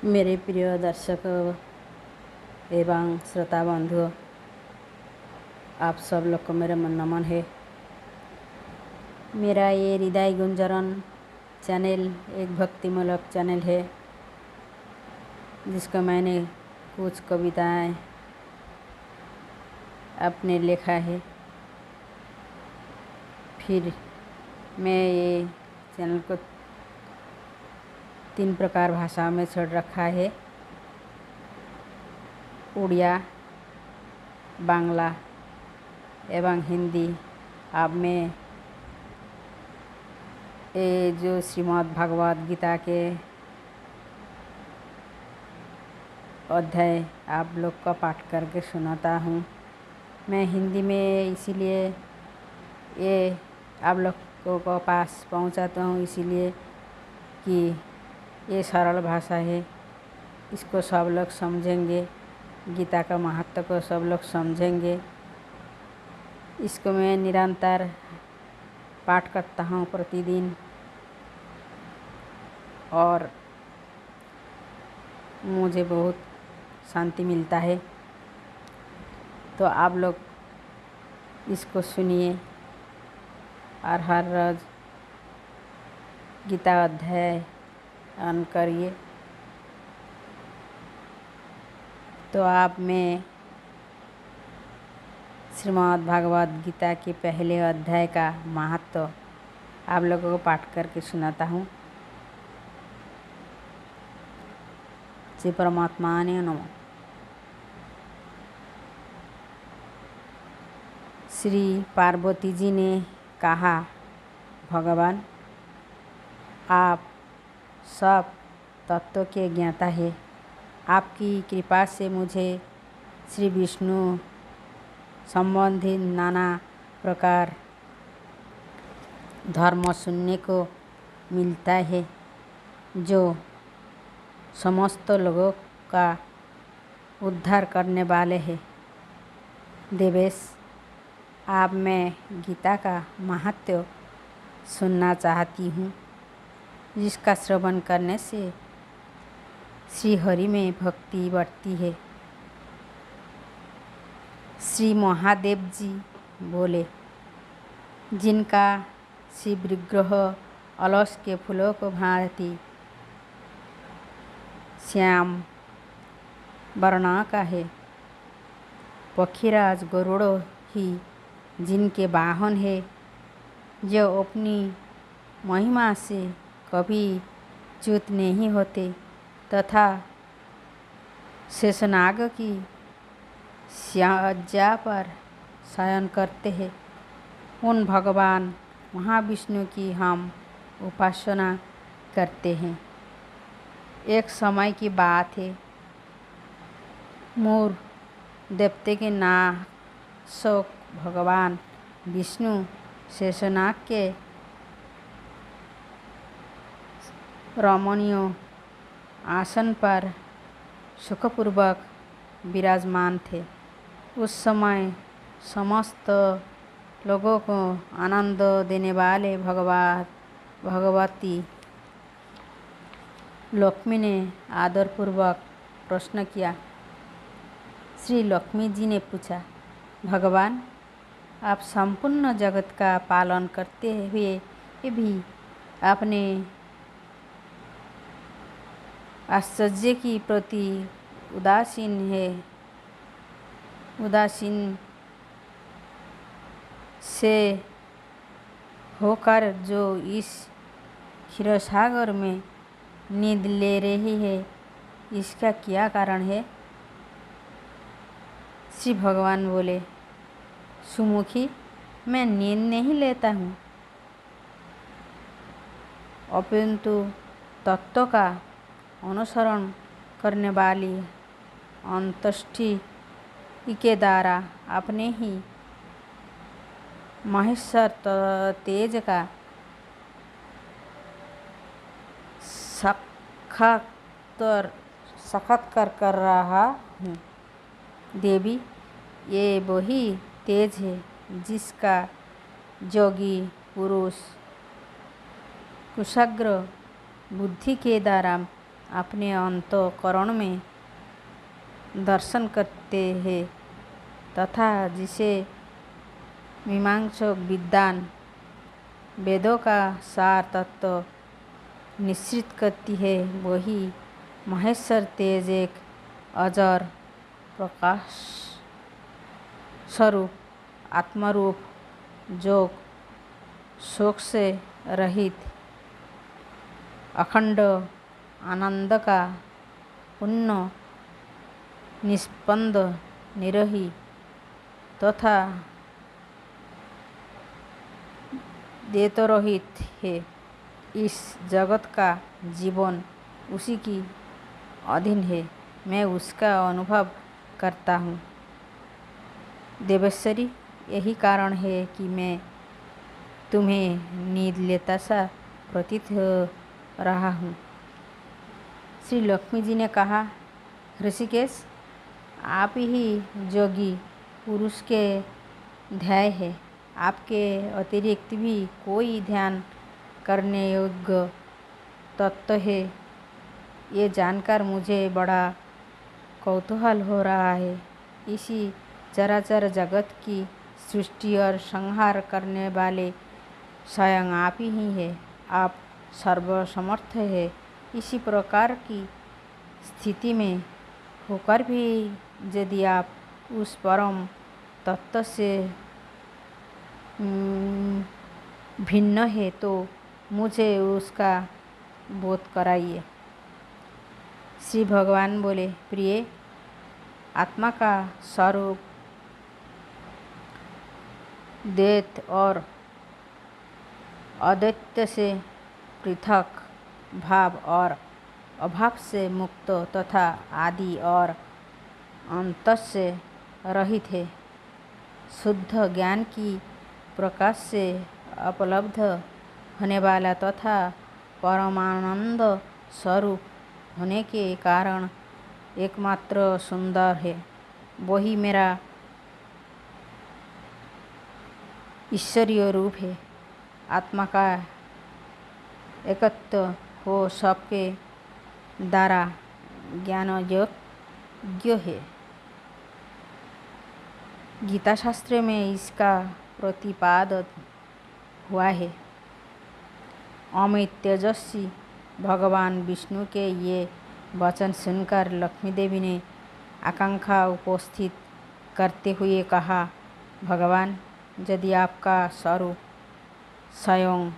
मेरे प्रिय दर्शक एवं श्रोता बंधु, आप सब लोग को मेरा नमन है। मेरा ये हृदय गुंजरण चैनल एक भक्तिमूलक चैनल है, जिसको मैंने कुछ कविताएं अपने लिखा है। फिर मैं ये चैनल को 3 प्रकार भाषाओं में छोड़ रखा है: उड़िया, बांग्ला एवं हिंदी। अब मैं ये जो श्रीमद् भगवद गीता के अध्याय आप लोग का पाठ करके सुनाता हूँ। मैं हिंदी में इसीलिए ये आप लोगों को पास पहुँचाता हूँ, इसीलिए कि ये सरल भाषा है, इसको सब लोग समझेंगे, गीता का महत्व को सब लोग समझेंगे। इसको मैं निरंतर पाठ करता हूँ प्रतिदिन, और मुझे बहुत शांति मिलता है। तो आप लोग इसको सुनिए और हर रोज़ गीता अध्ययन करिए। तो आप मैं श्रीमद् भगवद गीता के पहले अध्याय का महत्व आप लोगों को पाठ करके सुनाता हूँ। श्री परमात्मा ने नमः। श्री पार्वती जी ने कहा, भगवान आप सब तत्व के ज्ञाता है। आपकी कृपा से मुझे श्री विष्णु संबंधी नाना प्रकार धर्म सुनने को मिलता है, जो समस्त लोगों का उद्धार करने वाले हैं। देवेश, आप मैं गीता का महत्व सुनना चाहती हूँ, जिसका श्रवण करने से श्री हरि में भक्ति बढ़ती है। श्री महादेव जी बोले, जिनका श्री विग्रह अलस के फूलों को भांति श्याम वर्ण का है, पक्षीराज गरुड़ो ही जिनके वाहन है, जो अपनी महिमा से कभी च्युत नहीं होते तथा शेषनाग की शय्या पर शयन करते हैं, उन भगवान महाविष्णु की हम उपासना करते हैं। एक समय की बात है, मोर देवते के नाशक भगवान विष्णु शेषनाग के रमणीय आसन पर सुखपूर्वक विराजमान थे। उस समय समस्त लोगों को आनंद देने वाले भगवती लक्ष्मी ने आदरपूर्वक प्रश्न किया। श्री लक्ष्मी जी ने पूछा, भगवान आप संपूर्ण जगत का पालन करते हुए भी अपने आश्चर्य की प्रति उदासीन से होकर जो इस क्षीरसागर में नींद ले रही है, इसका क्या कारण है? श्री भगवान बोले, सुमुखी, मैं नींद नहीं लेता हूँ, अपितु तत्व का अनुसरण करने वाली अंतष्टि के द्वारा अपने ही महेश्वर तेज का साक्षात्कार कर रहा हूँ। देवी, ये वही तेज है जिसका योगी पुरुष कुशाग्र बुद्धि के द्वारा अपने अंतःकरण में दर्शन करते हैं तथा जिसे मीमांसक विद्वान वेदों का सार तत्व निश्चित करती है, वही महेश्वर तेज एक अजर प्रकाश स्वरूप आत्मरूप जो शोक से रहित अखंड आनंद का पूर्ण निष्पंद निरही तथा देतरहित है। इस जगत का जीवन उसी की अधीन है, मैं उसका अनुभव करता हूँ। देवेश्वरी, यही कारण है कि मैं तुम्हें नींद लेता सा प्रतीत हो रहा हूँ। श्री लक्ष्मी जी ने कहा, ऋषिकेश, आप ही जोगी पुरुष के ध्याय है। आपके अतिरिक्त भी कोई ध्यान करने योग्य तत्व है, ये जानकर मुझे बड़ा कौतूहल हो रहा है। इसी चराचर जगत की सृष्टि और संहार करने वाले स्वयं आप ही हैं। आप सर्वसमर्थ है। इसी प्रकार की स्थिति में होकर भी यदि आप उस परम तत्व से भिन्न है तो मुझे उसका बोध कराइए। श्री भगवान बोले, प्रिय, आत्मा का स्वरूप द्वैत और अद्वैत से पृथक, भाव और अभाव से मुक्त तथा आदि और अंत से रहित है। शुद्ध ज्ञान की प्रकाश से उपलब्ध होने वाला तथा परमानंद स्वरूप होने के कारण एकमात्र सुंदर है। वही मेरा ईश्वरीय रूप है। आत्मा का एकत्व हो सबके द्वारा ज्ञान योग्य है। गीता शास्त्र में इसका प्रतिपादन हुआ है। अमित तेजस्वी भगवान विष्णु के ये वचन सुनकर लक्ष्मी देवी ने आकांक्षा उपस्थित करते हुए कहा, भगवान, यदि आपका स्वरूप स्वयं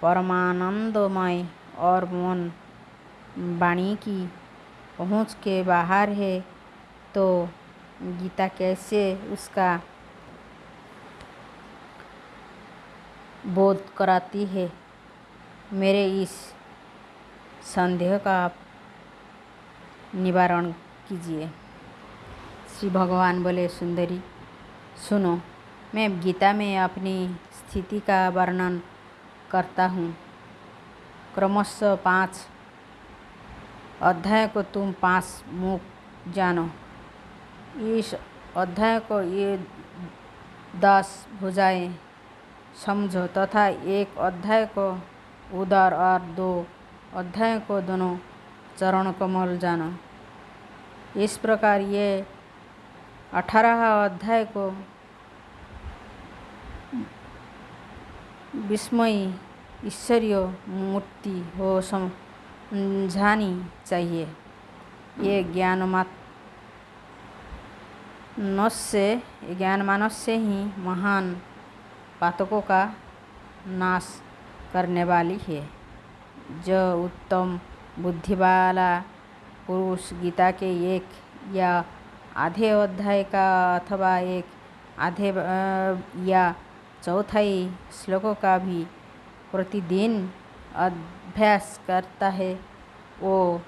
परमानंदमय और मन वाणी की पहुँच के बाहर है तो गीता कैसे उसका बोध कराती है? मेरे इस संदेह का आप निवारण कीजिए। श्री भगवान बोले, सुंदरी, सुनो, मैं गीता में अपनी स्थिति का वर्णन करता हूँ। क्रमशः 5 अध्याय को तुम 5 मुख जानो। इस अध्याय को ये 10 भुजाएं समझो तथा एक अध्याय को उदर और 2 अध्याय को दोनों चरण कमल जानो। इस प्रकार ये 18 अध्याय को विस्मयी ईश्वरीय मूर्ति हो समझानी चाहिए। ये ज्ञान मानस से ही महान पातकों का नाश करने वाली है। जो उत्तम बुद्धि वाला पुरुष गीता के एक या आधे अध्याय का अथवा एक आधे या चौथाई श्लोकों का भी प्रतिदिन अभ्यास करता है, वो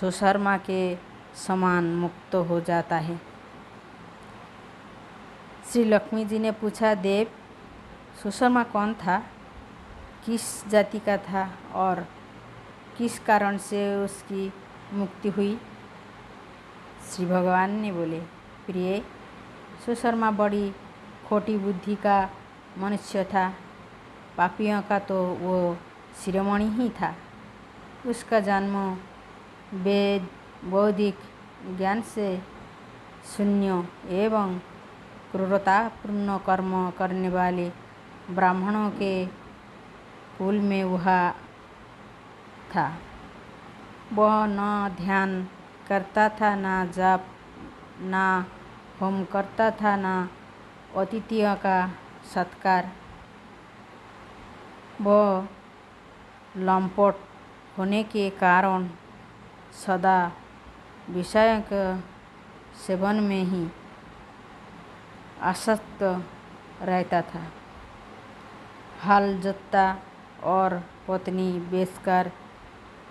सुशर्मा के समान मुक्त हो जाता है। श्री लक्ष्मी जी ने पूछा, देव, सुशर्मा कौन था? किस जाति का था और किस कारण से उसकी मुक्ति हुई? श्री भगवान ने बोले, प्रिय, सुशर्मा बड़ी खोटी बुद्धि का मनुष्य था। पापियों का तो वो शिरोमणि ही था। उसका जन्म बौद्धिक ज्ञान से शून्य एवं क्रूरतापूर्ण कर्म करने वाले ब्राह्मणों के कुल में हुआ था। वह न ध्यान करता था, न जाप, न होम करता था, न अतिथियों का सत्कार। वह लंपट होने के कारण सदा विषयों के सेवन में ही आसक्त रहता था। हल जोतता और पत्नी बेचकर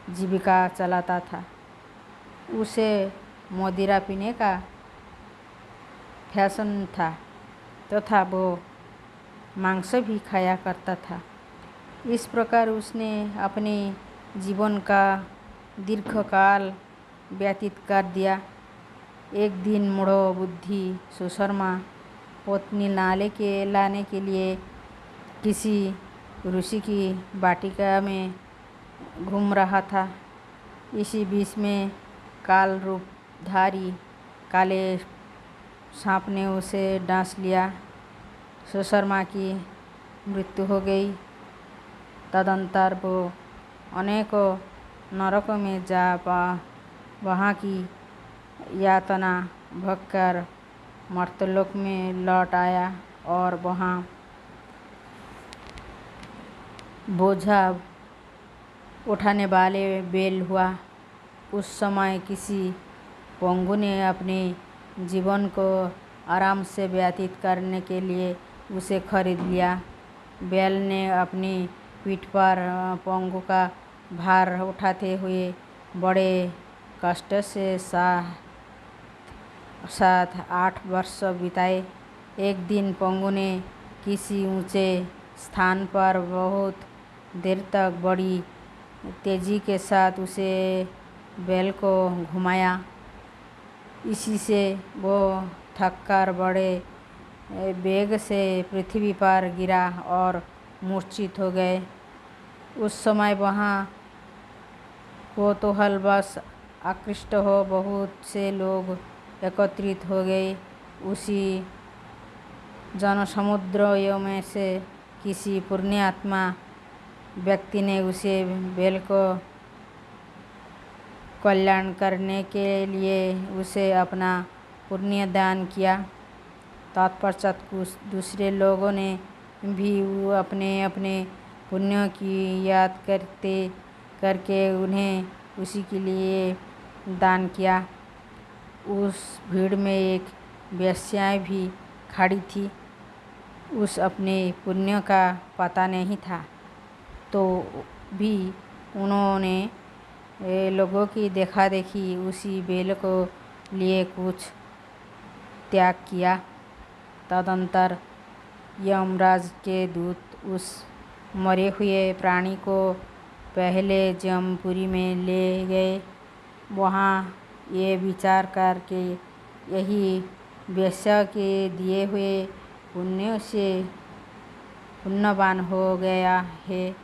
जीविका चलाता था। उसे मदिरा पीने का फैशन था तथा वो मांस भी खाया करता था। इस प्रकार उसने अपने जीवन का दीर्घकाल व्यतीत कर दिया। एक दिन मूढ़ बुद्धि सुशर्मा पत्नी लाने के लिए किसी ऋषि की वाटिका में घूम रहा था। इसी बीच में काल रूपधारी काले सांप ने उसे डांस लिया। सुशर्मा की मृत्यु हो गई। तदंतर वो अनेकों नरकों में जा वहाँ की यातना भोगकर मर्त्यलोक में लौट आया और वहाँ बोझा उठाने वाले बैल हुआ। उस समय किसी पंगु ने अपने जीवन को आराम से व्यतीत करने के लिए उसे खरीद लिया। बैल ने अपनी पीठ पर पंगु का भार उठाते हुए बड़े कष्ट से 7-8 वर्ष बिताए। एक दिन पंगु ने किसी ऊंचे स्थान पर बहुत देर तक बड़ी तेजी के साथ उसे बैल को घुमाया। इसी से वो थककर बड़े वेग से पृथ्वी पर गिरा और मूर्छित हो गए। उस समय वहाँ कौतूहलवश आकृष्ट हो बहुत से लोग एकत्रित हो गए। उसी जनसमुद्र में से किसी पुण्यात्मा व्यक्ति ने उसे बैल को कल्याण करने के लिए उसे अपना पुण्य दान किया। तत्पश्चात कुछ दूसरे लोगों ने भी अपने अपने पुण्यों की याद करके उन्हें उसी के लिए दान किया। उस भीड़ में एक वेश्या भी खड़ी थी। उस अपने पुण्य का पता नहीं था, तो भी उन्होंने लोगों की देखा देखी उसी बैल को लिए कुछ त्याग किया। तदंतर यमराज के दूत उस मरे हुए प्राणी को पहले जमपुरी में ले गए। वहाँ ये विचार करके यही वेश्या के दिए हुए पुण्य से पुण्यवान हो गया है,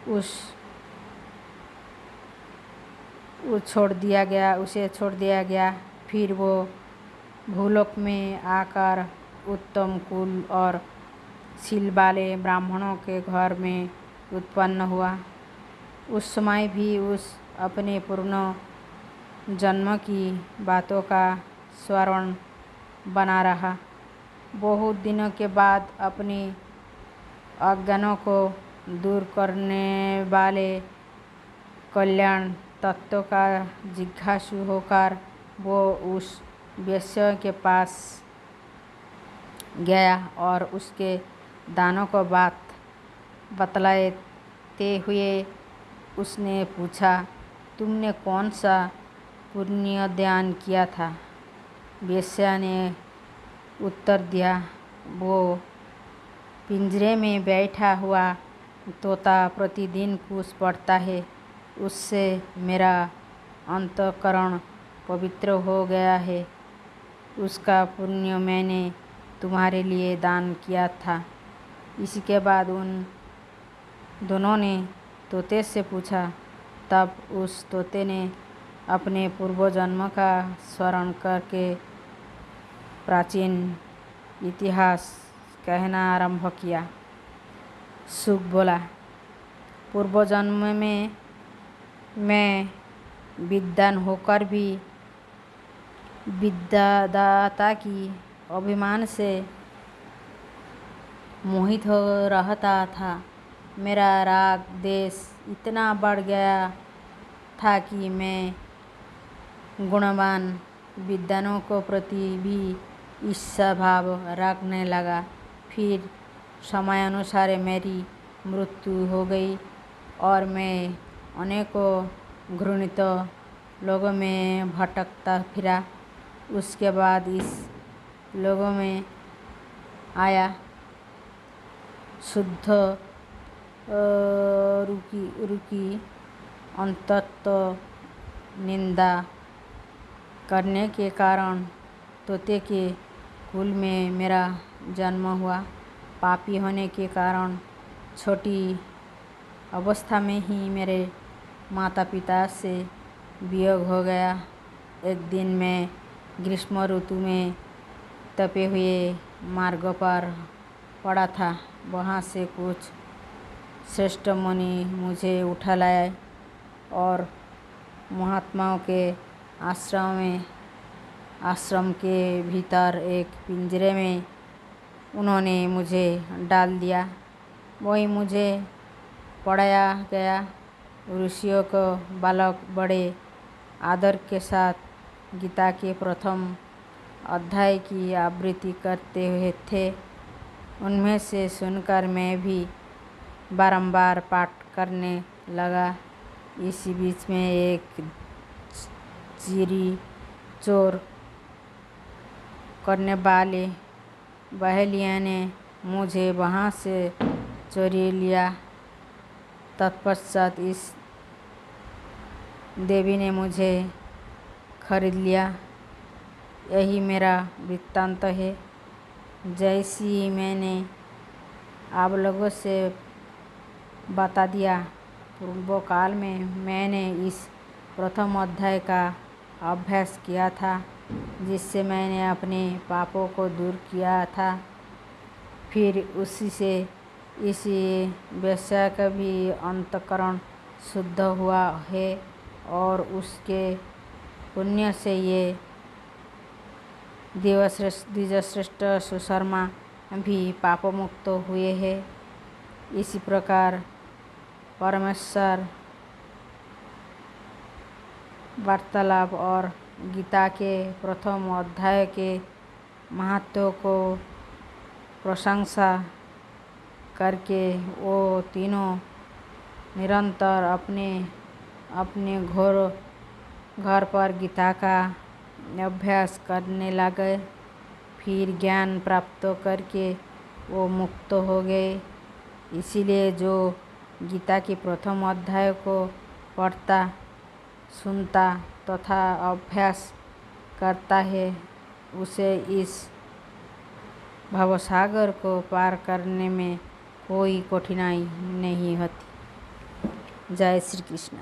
उसे छोड़ दिया गया। फिर वो भूलोक में आकर उत्तम कुल और शील वाले ब्राह्मणों के घर में उत्पन्न हुआ। उस समय भी उस अपने पूर्ण जन्म की बातों का स्मरण बना रहा। बहुत दिनों के बाद अपनी अज्ञानों को दूर करने वाले कल्याण तत्व का जिज्ञासु होकर वो उस वेश्या के पास गया और उसके दानों को बात बतलाते हुए उसने पूछा, तुमने कौन सा पुण्य दान किया था? वेश्या ने उत्तर दिया, वो पिंजरे में बैठा हुआ तोता प्रतिदिन कुछ पढ़ता है, उससे मेरा अंतःकरण पवित्र हो गया है। उसका पुण्य मैंने तुम्हारे लिए दान किया था। इसी के बाद उन दोनों ने तोते से पूछा। तब उस तोते ने अपने पूर्व जन्म का स्मरण करके प्राचीन इतिहास कहना आरंभ किया। सुख बोला, पूर्व जन्म में मैं विद्वान होकर भी विद्यादाता की अभिमान से मोहित हो रहता था। मेरा राग देश इतना बढ़ गया था कि मैं गुणवान विद्वानों को प्रति भी ईर्ष्या भाव रखने लगा। फिर समयानुसार मेरी मृत्यु हो गई और मैं अनेकों घृणित लोगों में भटकता फिरा। उसके बाद इस लोगों में आया शुद्ध रुकी अंतत निंदा करने के कारण तोते के कुल में मेरा जन्म हुआ। पापी होने के कारण छोटी अवस्था में ही मेरे माता पिता से वियोग हो गया। एक दिन मैं ग्रीष्म ऋतु में तपे हुए मार्ग पर पड़ा था। वहाँ से कुछ श्रेष्ठ मुनि मुझे उठा लाए और महात्माओं के आश्रम के भीतर एक पिंजरे में उन्होंने मुझे डाल दिया। वहीं मुझे पढ़ाया गया। ऋषियों को बालक बड़े आदर के साथ गीता के प्रथम अध्याय की आवृत्ति करते हुए थे। उनमें से सुनकर मैं भी बारंबार पाठ करने लगा। इसी बीच में एक चोर करने वाले बहेलिया ने मुझे वहाँ से चोरी लिया। तत्पश्चात इस देवी ने मुझे खरीद लिया। यही मेरा वृत्तांत है। जैसी मैंने आप लोगों से बता दिया, पूर्व काल में मैंने इस प्रथम अध्याय का अभ्यास किया था, जिससे मैंने अपने पापों को दूर किया था। फिर उसी से इसी वेश्या का भी अंतःकरण शुद्ध हुआ है और उसके पुण्य से ये द्विजश्रेष्ठ सुशर्मा भी पापमुक्त हुए हैं। इसी प्रकार परमेश्वर वार्तालाप और गीता के प्रथम अध्याय के महत्व को प्रशंसा करके वो तीनों निरंतर अपने घर पर गीता का अभ्यास करने लगे। फिर ज्ञान प्राप्त करके वो मुक्त हो गए। इसीलिए जो गीता के प्रथम अध्याय को पढ़ता, सुनता तथा अभ्यास करता है, उसे इस भवसागर को पार करने में कोई कठिनाई नहीं होती। जय श्री कृष्ण।